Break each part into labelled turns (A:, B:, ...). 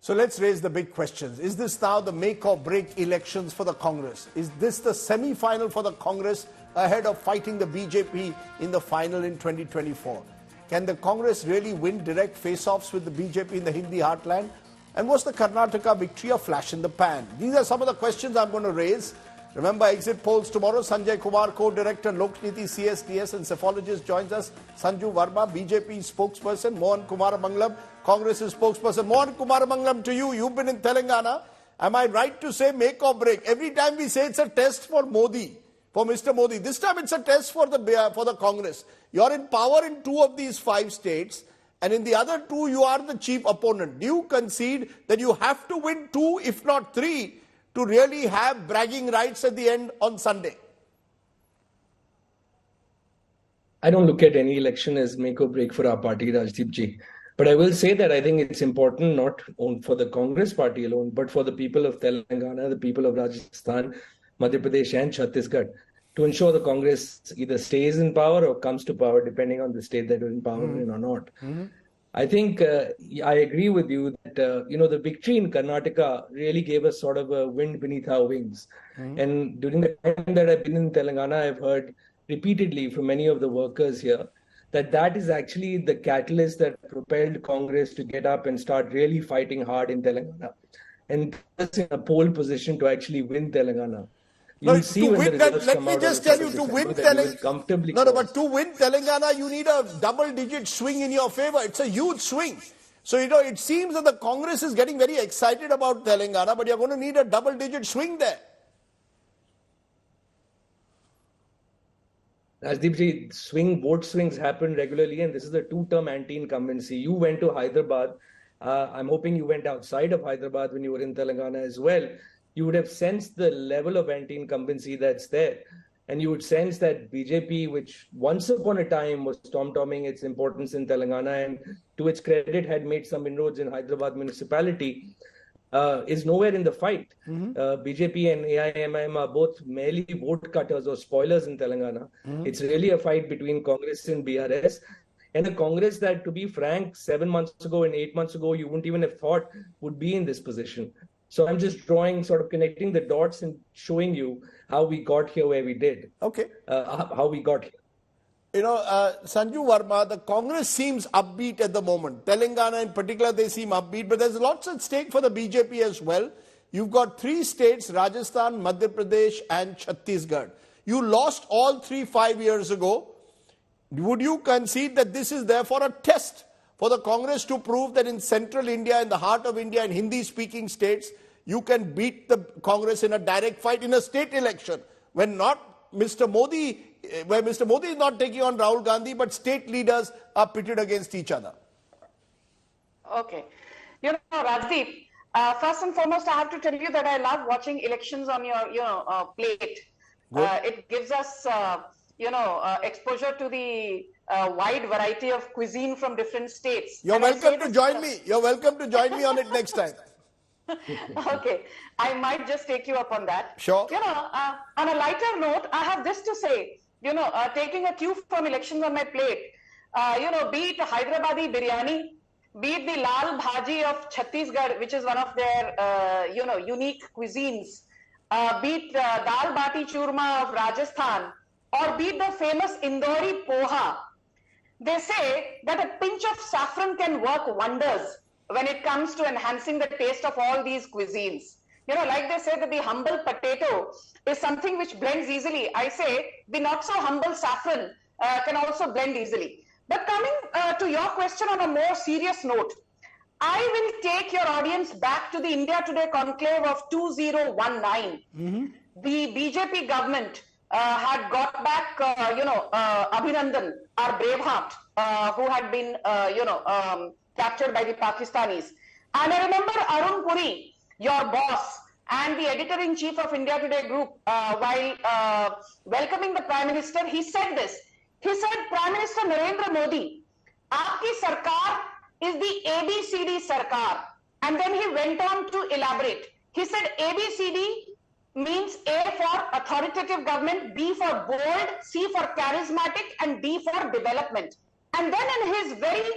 A: So let's raise the big questions. Is this now the make or break elections for the Congress? Is this the semi-final for the Congress ahead of fighting the BJP in the final in 2024? Can the Congress really win direct face-offs with the BJP in the Hindi heartland? And was the Karnataka victory a flash in the pan? These are some of the questions I'm going to raise. Remember, exit polls tomorrow. Sanjay Kumar, co-director, Lokniti, CSDS and cephalogist joins us. Sanju Verma, BJP spokesperson. Mohan Kumar Mangalam, Congress's spokesperson. Mohan Kumar Mangalam, to you. You've been in Telangana. Am I right to say make or break? Every time we say it's a test for Modi, for Mr. Modi. This time it's a test for the Congress. You're in power in 2 of these 5 states. And in the other 2, you are the chief opponent. Do you concede that you have to win 2, if not 3, to really have bragging rights at the end on Sunday?
B: I don't look at any election as make or break for our party, Rajdeep ji. But I will say that I think it's important not for the Congress party alone, but for the people of Telangana, the people of Rajasthan, Madhya Pradesh and Chhattisgarh, to ensure the Congress either stays in power or comes to power, depending on the state that is in power in or not. I think I agree with you that, the victory in Karnataka really gave us sort of a wind beneath our wings. And during the time that I've been in Telangana, I've heard repeatedly from many of the workers here that is actually the catalyst that propelled Congress to get up and start really fighting hard in Telangana. And us in a pole position to actually win Telangana.
A: Let me just tell you, to win Telangana, but to win Telangana, you need a double-digit swing in your favor. It's a huge swing. So, it seems that the Congress is getting very excited about Telangana, but you're going to need a double-digit swing there.
B: Rajdeep, vote swings happen regularly, and this is a 2-term anti-incumbency. You went to Hyderabad. I'm hoping you went outside of Hyderabad when you were in Telangana as well. You would have sensed the level of anti-incumbency that's there. And you would sense that BJP, which once upon a time was tom-tomming its importance in Telangana and to its credit had made some inroads in Hyderabad municipality, is nowhere in the fight. BJP and AIMIM are both merely vote cutters or spoilers in Telangana. It's really a fight between Congress and BRS. And a Congress that, to be frank, 7 months ago and 8 months ago, you wouldn't even have thought would be in this position. So I'm just connecting the dots and showing you how we got here where we did.
A: Okay.
B: How we got here.
A: Sanju Verma, the Congress seems upbeat at the moment. Telangana in particular, they seem upbeat, but there's lots at stake for the BJP as well. You've got 3 states, Rajasthan, Madhya Pradesh and Chhattisgarh. You lost all 3 5 years ago. Would you concede that this is therefore a test for the Congress to prove that in central India, in the heart of India, in Hindi-speaking states, you can beat the Congress in a direct fight in a state election, when Mr. Modi is not taking on Rahul Gandhi, but state leaders are pitted against each other?
C: Okay. Rajdeep, first and foremost, I have to tell you that I love watching elections on your plate. It gives us, exposure to the wide variety of cuisine from different states.
A: You're welcome to join me. You're welcome to join me on it next time.
C: Okay. I might just take you up on that.
A: Sure.
C: On a lighter note, I have this to say, taking a cue from elections on my plate, be it Hyderabadi biryani, be it the lal bhaji of Chhattisgarh, which is one of their, unique cuisines, be it dal bati churma of Rajasthan, or be it the famous Indori poha. They say that a pinch of saffron can work wonders when it comes to enhancing the taste of all these cuisines. Like they say that the humble potato is something which blends easily. I say the not so humble saffron can also blend easily. But coming to your question on a more serious note, I will take your audience back to the India Today conclave of 2019. The BJP government had got back, Abhinandan, our braveheart, who had been, captured by the Pakistanis. And I remember Arun Puri, your boss, and the editor-in-chief of India Today Group, while welcoming the Prime Minister, he said this. He said, Prime Minister Narendra Modi, aapki sarkar is the ABCD sarkar. And then he went on to elaborate. He said ABCD means A for authoritative government, B for bold, C for charismatic, and D for development. And then in his very,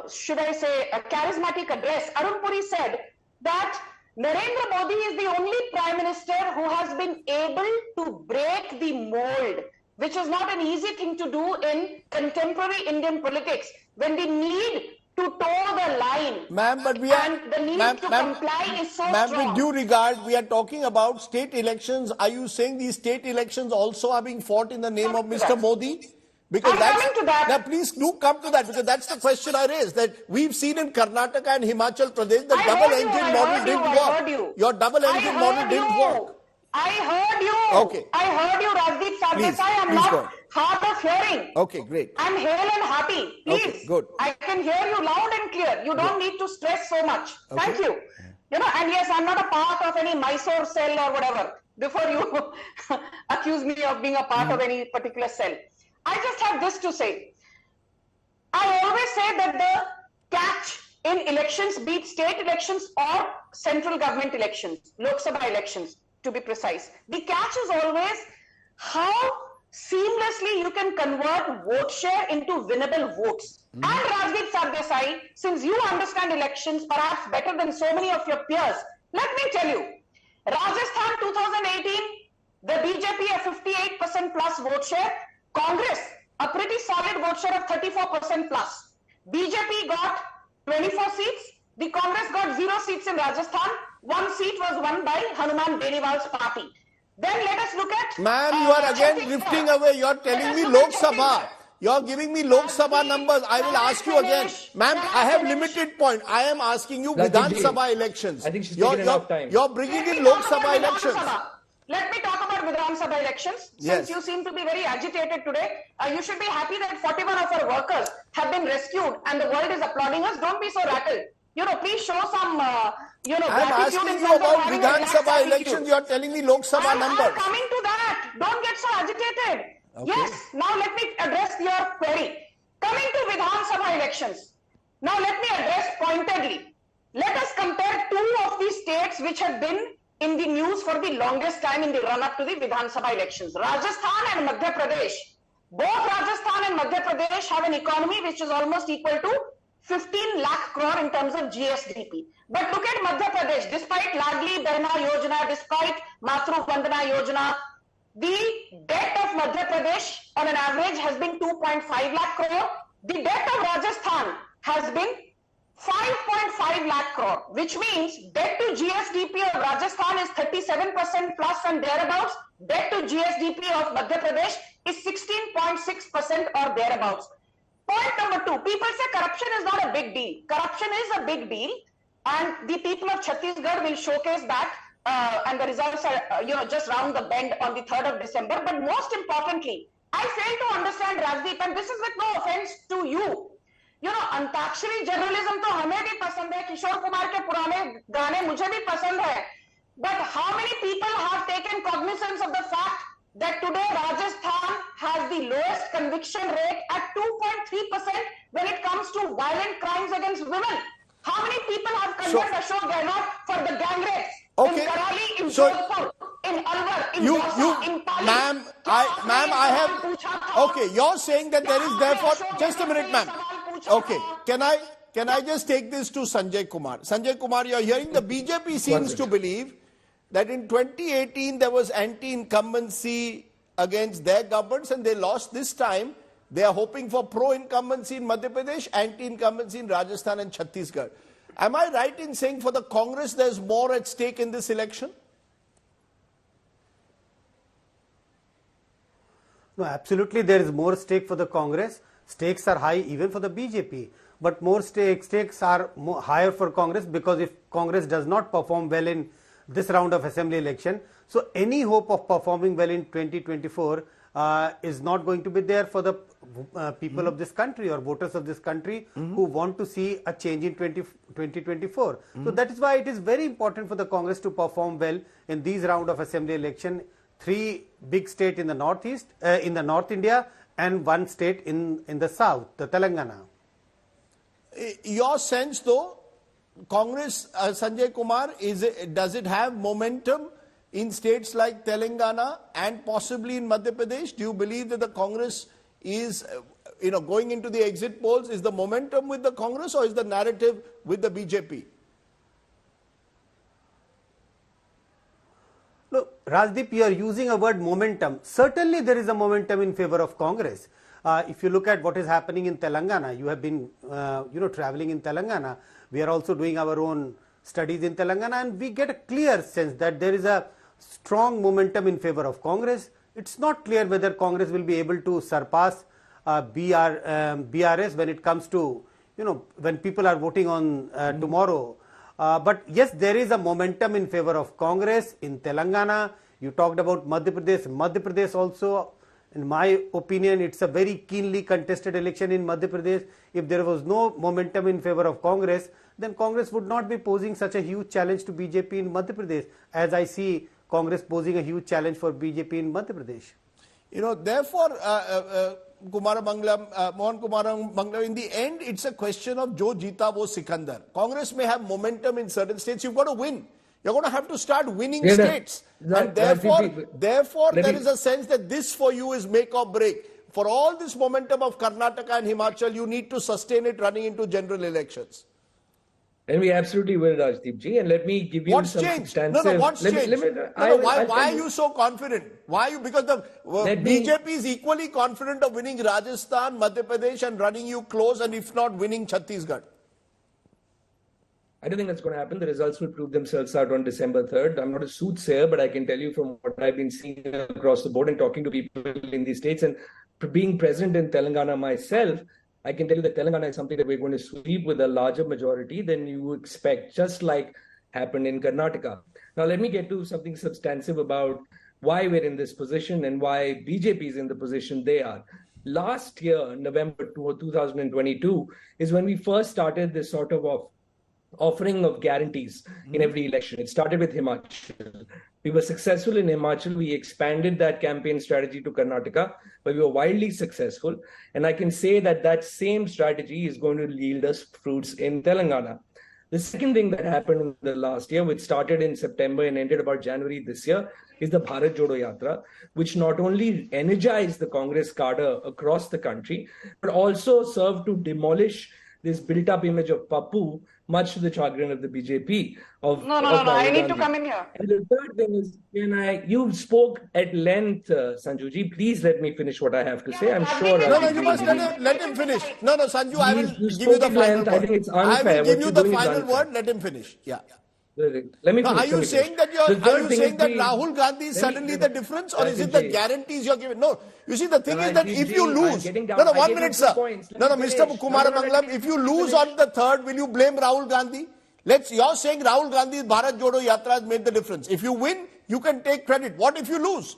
C: should I say, a charismatic address, Arun Puri said that Narendra Modi is the only Prime Minister who has been able to break the mold, which is not an easy thing to do in contemporary Indian politics, when the need to toe the line
A: Ma'am, but
C: and the need to comply is so
A: ma'am,
C: strong.
A: with due regard, we are talking about state elections. Are you saying these state elections also are being fought in the name of Mr. Modi? Because
C: I'm
A: that's,
C: coming to that.
A: Now, please do come to that, because that's the question I raised, that we've seen in Karnataka and Himachal Pradesh, the double-engine model didn't work. Your double-engine model didn't work.
C: I heard you.
A: Okay.
C: I heard you, Rajdeep
A: Please,
C: Sardesai. I'm
A: please
C: not
A: go on.
C: hard of hearing.
A: Okay, great.
C: I'm hale and happy. Please.
A: Okay, good.
C: I can hear you loud and clear. You don't need to stress so much.
A: Okay.
C: Thank you. You know, and yes, I'm not a part of any Mysore cell or whatever. Before you accuse me of being a part of any particular cell. I just have this to say. I always say that the catch in elections, be it state elections or central government elections, Lok Sabha elections, to be precise. The catch is always how seamlessly you can convert vote share into winnable votes. And Rajdeep Sardesai, since you understand elections perhaps better than so many of your peers, let me tell you, Rajasthan 2018, the BJP a 58% plus vote share, Congress a pretty solid vote share of 34% plus. BJP got 24 seats, the Congress got 0 seats in Rajasthan. 1 seat was won by Hanuman Beniwal's party. Then let us look at...
A: Ma'am, you are again drifting away. You are telling me Lok Sabha. You are giving me Lok Sabha numbers. I will ask you again. Ma'am, I have limited point. I am asking you Vidhan Sabha elections.
B: I think she's taking enough time.
A: You're bringing in Lok Sabha elections.
C: Let me talk about Vidhan Sabha elections.
A: Yes.
C: Since you seem to be very agitated today, you should be happy that 41 of our workers have been rescued and the world is applauding us. Don't be so rattled. You know, please show some,
A: I'm
C: gratitude
A: asking
C: in
A: you
C: terms of
A: about
C: having a
A: Vidhan
C: relaxed
A: Sabha
C: attitude.
A: elections. You are telling me Lok Sabha numbers.
C: I'm coming to that. Don't get so agitated.
A: Okay.
C: Yes. Now let me address your query. Coming to Vidhan Sabha elections. Now let me address pointedly. Let us compare two of the states which have been in the news for the longest time in the run-up to the Vidhan Sabha elections. Rajasthan and Madhya Pradesh. Both Rajasthan and Madhya Pradesh have an economy which is almost equal to 15 lakh crore in terms of GSDP. But look at Madhya Pradesh, despite Ladli Behna Yojana, despite Matru Vandana Yojana, the debt of Madhya Pradesh on an average has been 2.5 lakh crore. The debt of Rajasthan has been 5.5 lakh crore, which means debt to GSDP of Rajasthan is 37% plus and thereabouts. Debt to GSDP of Madhya Pradesh is 16.6% or thereabouts. Point number two, people say corruption is not a big deal. Corruption is a big deal, and the people of Chhattisgarh will showcase that, and the results are, just round the bend on the 3rd of December. But most importantly, I fail to understand, Rajdeep, and this is with no offense to you. You know, antakshari journalism तो हमें भी पसंद है, किशोर कुमार के पुराने गाने मुझे भी पसंद है. But how many people have taken cognizance of the fact that today Rajasthan has the lowest conviction rate at 2.3% when it comes to violent crimes against women? How many people have condemned Ashok Gehlot for the gang rapes in Karali, in Jodhpur, in Alwar, in Dausa, in Pali?
A: Ma'am, I have... Okay, you're saying that there is therefore... Just a minute, ma'am. Okay, can I just take this to Sanjay Kumar? Sanjay Kumar, you're hearing the BJP seems to believe that in 2018 there was anti-incumbency against their governments and they lost this time. They are hoping for pro-incumbency in Madhya Pradesh, anti-incumbency in Rajasthan and Chhattisgarh. Am I right in saying for the Congress there's more at stake in this election?
D: No, absolutely there is more stake for the Congress. Stakes are high even for the BJP. But more stakes are higher for Congress, because if Congress does not perform well in this round of assembly election, so any hope of performing well in 2024 is not going to be there for the people of this country or voters of this country who want to see a change in 2024. So that is why it is very important for the Congress to perform well in these round of assembly election. 3 big states in the northeast, in the North India, and 1 state in the south, the Telangana.
A: Your sense though, Congress, Sanjay Kumar, does it have momentum in states like Telangana and possibly in Madhya Pradesh? Do you believe that the Congress is going into the exit polls, is the momentum with the Congress or is the narrative with the BJP?
D: Look, Rajdeep, you are using a word momentum. Certainly there is a momentum in favor of Congress. If you look at what is happening in Telangana, you have been, traveling in Telangana. We are also doing our own studies in Telangana, and we get a clear sense that there is a strong momentum in favor of Congress. It's not clear whether Congress will be able to surpass BRS when it comes to, when people are voting on tomorrow. But yes, there is a momentum in favor of Congress in Telangana. You talked about Madhya Pradesh. Madhya Pradesh also, in my opinion, it's a very keenly contested election in Madhya Pradesh. If there was no momentum in favor of Congress, then Congress would not be posing such a huge challenge to BJP in Madhya Pradesh, as I see Congress posing a huge challenge for BJP in Madhya Pradesh.
A: Therefore, Mohan Kumar Mangalam, in the end, it's a question of Jo Jeeta Wo Sikandar. Congress may have momentum in certain states. You've got to win. You're going to have to start winning states. And therefore, there is a sense that this for you is make or break. For all this momentum of Karnataka and Himachal, you need to sustain it running into general elections.
B: And we absolutely will, Rajdeep ji. And let me give you some substantive...
A: What's changed? Why are you so confident? Why are you? Because the BJP is equally confident of winning Rajasthan, Madhya Pradesh and running you close, and if not winning Chhattisgarh.
B: I don't think that's going to happen. The results will prove themselves out on December 3rd. I'm not a soothsayer, but I can tell you from what I've been seeing across the board and talking to people in these states and being present in Telangana myself, I can tell you that Telangana is something that we're going to sweep with a larger majority than you expect, just like happened in Karnataka. Now, let me get to something substantive about why we're in this position and why BJP is in the position they are. Last year, November 2022, is when we first started this sort of offering of guarantees in every election. It started with Himachal. We were successful in Himachal. We expanded that campaign strategy to Karnataka, but we were wildly successful. And I can say that that same strategy is going to yield us fruits in Telangana. The second thing that happened in the last year, which started in September and ended about January this year, is the Bharat Jodo Yatra, which not only energized the Congress cadre across the country, but also served to demolish this built-up image of Pappu, much to the chagrin of the BJP.
C: No, I need to come in here.
B: And the third thing is, you spoke at length, Sanjuji. Please let me finish what I have to say. I'm sure.
A: No, you must let him finish. No, Sanju, I will give you the final word.
B: I think it's unfair.
A: I will give you the final word. Let him finish. Yeah.
B: Let me finish.
A: Are you saying that Rahul Gandhi is suddenly the difference, or is it the guarantees you're giving? No, you see, the thing is that if you lose, 1 minute, sir. Mr. Kumar Mangalam, if you lose on the third, will you blame Rahul Gandhi? You're saying Rahul Gandhi's Bharat Jodo Yatra has made the difference. If you win, you can take credit. What if you lose?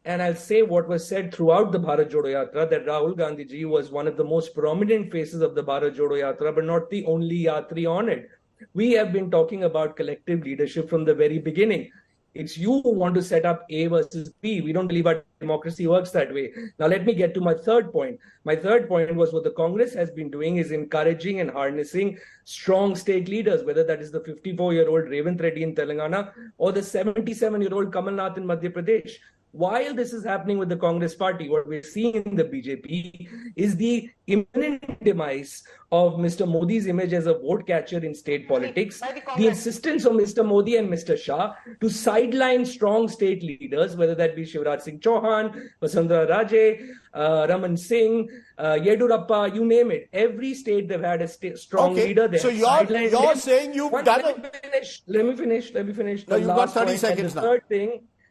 B: And I'll say what was said throughout the Bharat Jodo Yatra, that Rahul Gandhi ji was one of the most prominent faces of the Bharat Jodo Yatra, but not the only Yatri on it. We have been talking about collective leadership from the very beginning. It's you who want to set up A versus B. We don't believe our democracy works that way. Now, let me get to my third point. My third point was what the Congress has been doing is encouraging and harnessing strong state leaders, whether that is the 54-year-old Revant Reddy in Telangana or the 77-year-old Kamal Nath in Madhya Pradesh. While this is happening with the Congress party, what we're seeing in the BJP is the imminent demise of Mr. Modi's image as a vote catcher in state politics, the insistence of Mr. Modi and Mr. Shah to sideline strong state leaders, whether that be Shivraj Singh Chauhan, Vasundhara Raje, Raman Singh, Yedurappa, you name it. Every state they've had a strong leader.
A: So you're saying you've done it.
B: Let me finish.
A: No, you've got 30 seconds now.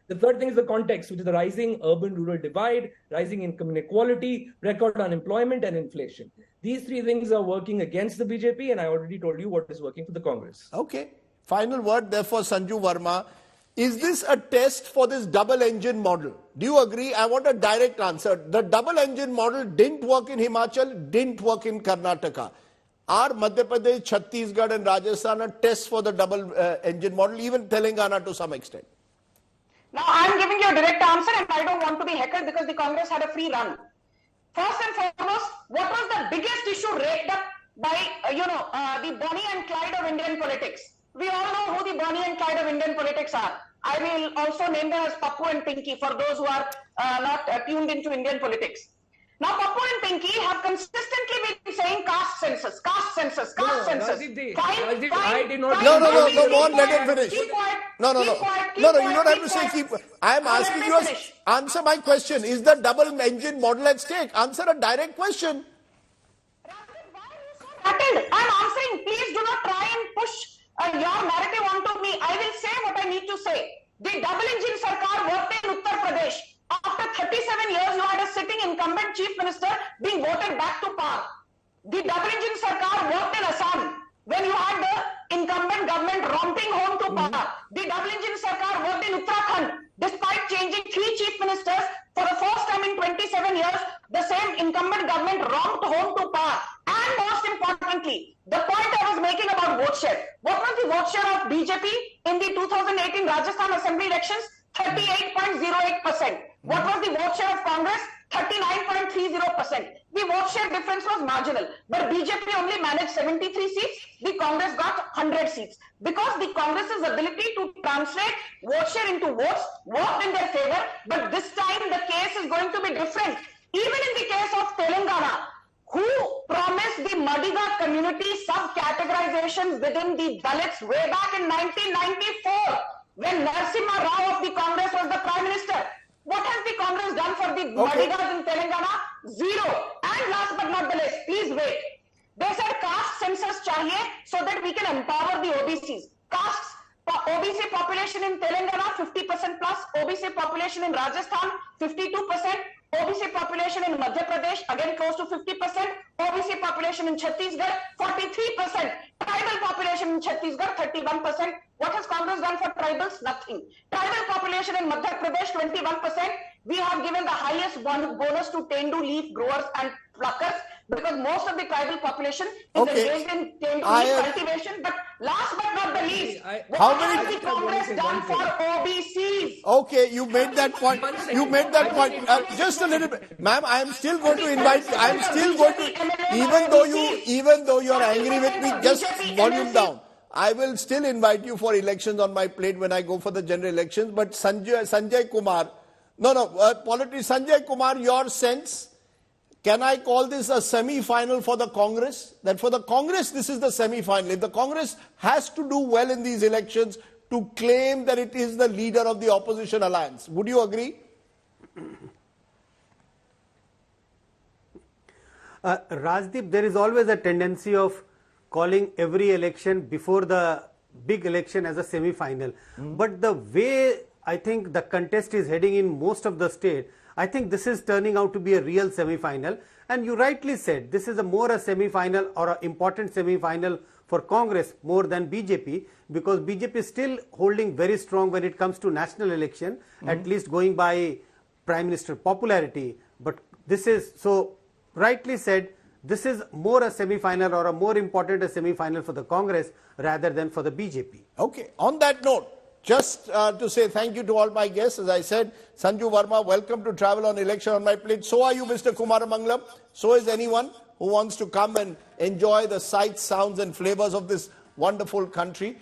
B: The third thing is the context, which is the rising urban-rural divide, rising income inequality, record unemployment, and inflation. These three things are working against the BJP, and I already told you what is working for the Congress.
A: Okay. Final word, therefore, Sanju Verma. Is this a test for this double-engine model? Do you agree? I want a direct answer. The double-engine model didn't work in Himachal, didn't work in Karnataka. Are Madhya Pradesh, Chhattisgarh, and Rajasthan a test for the double-engine model, even Telangana to some extent?
C: Now, I'm giving you a direct answer and I don't want to be heckled because the Congress had a free run. First and foremost, what was the biggest issue raked up by, the Bonnie and Clyde of Indian politics? We all know who the Bonnie and Clyde of Indian politics are. I will also name them as Pappu and Pinky for those who are not tuned into Indian politics. Now, Pappu and Pinky have consistently been saying caste census, caste census, caste census.
B: I did not.
A: No, go on, let him finish. No, you don't have to say keep. I am asking you, answer my question. Is the double engine model at stake? Answer a direct question.
C: I'm answering. Please do not try and push your narrative onto me. I will say what I need to say. The double engine Sarkar worked in Uttar Pradesh. After 37 years, you had a sitting incumbent chief minister being voted back to power. The double engine Sarkar worked in Assam when you had the incumbent government romping home to power. The double engine Sarkar worked in Uttarakhand. Despite changing 3 chief ministers, for the first time in 27 years, the same incumbent government romped home to power. And most importantly, the point I was making about vote share. What was the vote share of BJP in the 2018 Rajasthan Assembly elections? 38.08%. What was the vote share of Congress? 39.30%. The vote share difference was marginal. But BJP only managed 73 seats. The Congress got 100 seats. Because the Congress's ability to translate vote share into votes worked in their favor. But this time the case is going to be different. Even in the case of Telangana, who promised the Madiga community sub-categorizations within the Dalits way back in 1994 when Narasimha Rao of the Congress was the Prime Minister. What has the Congress done for the Madigas in Telangana? Zero. And last but not the least, please wait. They said caste census chahiye so that we can empower the OBCs. Castes, OBC population in Telangana 50% plus, OBC population in Rajasthan 52%, OBC population in Madhya Pradesh again close to 50%, OBC population in Chhattisgarh 43%, tribal population in Chhattisgarh 31%. What has Congress done for tribals? Nothing. Tribal population in Madhya Pradesh 21%. We have given the highest bonus to Tendu leaf growers and pluckers because most of the tribal population is engaged in Tendu leaf cultivation. But last but not the least, what has the Congress done for OBCs?
A: Okay, you made that point. You made that point. Just a little bit, ma'am. I am still going to invite. I am still going to, even though you are angry with me, just volume down. I will still invite you for elections on my plate when I go for the general elections. But Sanjay Kumar, Sanjay Kumar, your sense, can I call this a semi-final for the Congress? That for the Congress, this is the semi-final. If the Congress has to do well in these elections to claim that it is the leader of the opposition alliance, would you agree?
D: Rajdeep, there is always a tendency of calling every election before the big election as a semi-final. But the way I think the contest is heading in most of the state, I think this is turning out to be a real semi-final. And you rightly said, this is more a semi-final or an important semi-final for Congress more than BJP, because BJP is still holding very strong when it comes to national election, at least going by Prime Minister popularity. But this is, so rightly said, this is more a semi-final or a more important a semi-final for the Congress rather than for the BJP.
A: Okay. On that note, just to say thank you to all my guests. As I said, Sanju Verma, welcome to Travel on Election on My Plate. So are you, Mr. Kumaramangalam. So is anyone who wants to come and enjoy the sights, sounds and flavors of this wonderful country.